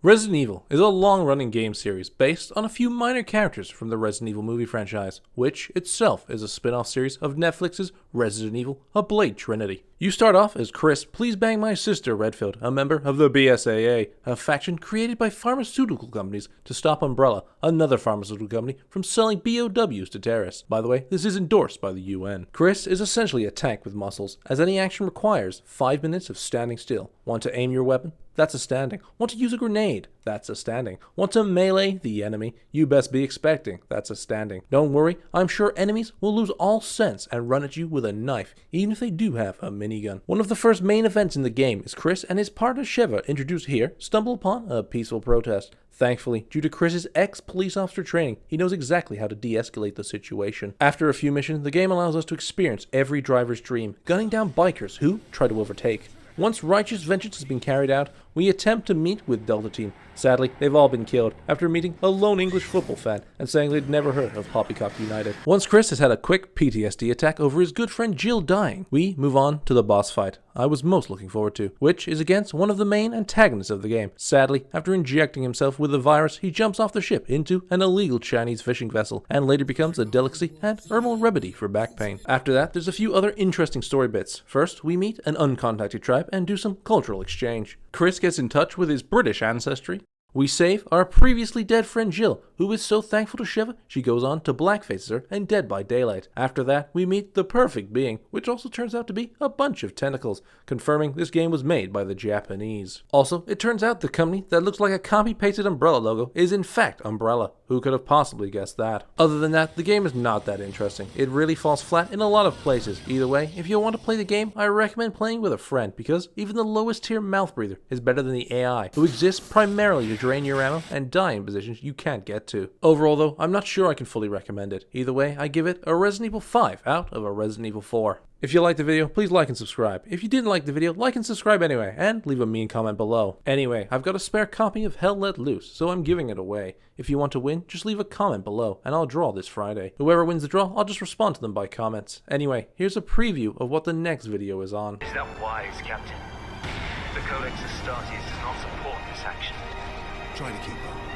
Resident Evil is a long-running game series based on a few minor characters from the Resident Evil movie franchise, which itself is a spin-off series of Netflix's Resident Evil: A Blade Trinity. You start off as Chris Please Bang My Sister Redfield, a member of the BSAA, a faction created by pharmaceutical companies to stop Umbrella, another pharmaceutical company, from selling BOWs to terrorists. By the way, this is endorsed by the UN. Chris is essentially a tank with muscles, as any action requires 5 minutes of standing still. Want to aim your weapon? That's a standing. Want to use a grenade? That's a standing. Want to melee the enemy? You best be expecting. That's a standing. Don't worry, I'm sure enemies will lose all sense and run at you with a knife, even if they do have a minigun. One of the first main events in the game is Chris and his partner Sheva, introduced here, stumble upon a peaceful protest. Thankfully, due to Chris's ex-police officer training, he knows exactly how to de-escalate the situation. After a few missions, the game allows us to experience every driver's dream, gunning down bikers who try to overtake. Once righteous vengeance has been carried out, we attempt to meet with Delta Team. Sadly, they've all been killed after meeting a lone English football fan and saying they'd never heard of Poppycock United. Once Chris has had a quick PTSD attack over his good friend Jill dying, we move on to the boss fight I was most looking forward to, which is against one of the main antagonists of the game. Sadly, after injecting himself with the virus, he jumps off the ship into an illegal Chinese fishing vessel and later becomes a delicacy and herbal remedy for back pain. After that, there's a few other interesting story bits. First, we meet an uncontacted tribe and do some cultural exchange. Chris gets in touch with his British ancestry. We save our previously dead friend Jill, who is so thankful to Sheva, she goes on to blackfaces her and Dead by Daylight. After that, we meet the perfect being, which also turns out to be a bunch of tentacles, confirming this game was made by the Japanese. Also, it turns out the company that looks like a copy-pasted Umbrella logo is in fact Umbrella. Who could have possibly guessed that? Other than that, the game is not that interesting. It really falls flat in a lot of places. Either way, if you want to play the game, I recommend playing with a friend, because even the lowest tier mouth breather is better than the AI, who exists primarily to drain your ammo and die in positions you can't get to. Overall though, I'm not sure I can fully recommend it. Either way, I give it a Resident Evil 5 out of a Resident Evil 4. If you liked the video, please like and subscribe. If you didn't like the video, like and subscribe anyway, and leave a mean comment below. Anyway, I've got a spare copy of Hell Let Loose, so I'm giving it away. If you want to win, just leave a comment below, and I'll draw this Friday. Whoever wins the draw, I'll just respond to them by comments. Anyway, here's a preview of what the next video is on. Is that wise, Captain? The Codex Astartes does not support this action. Try to keep up.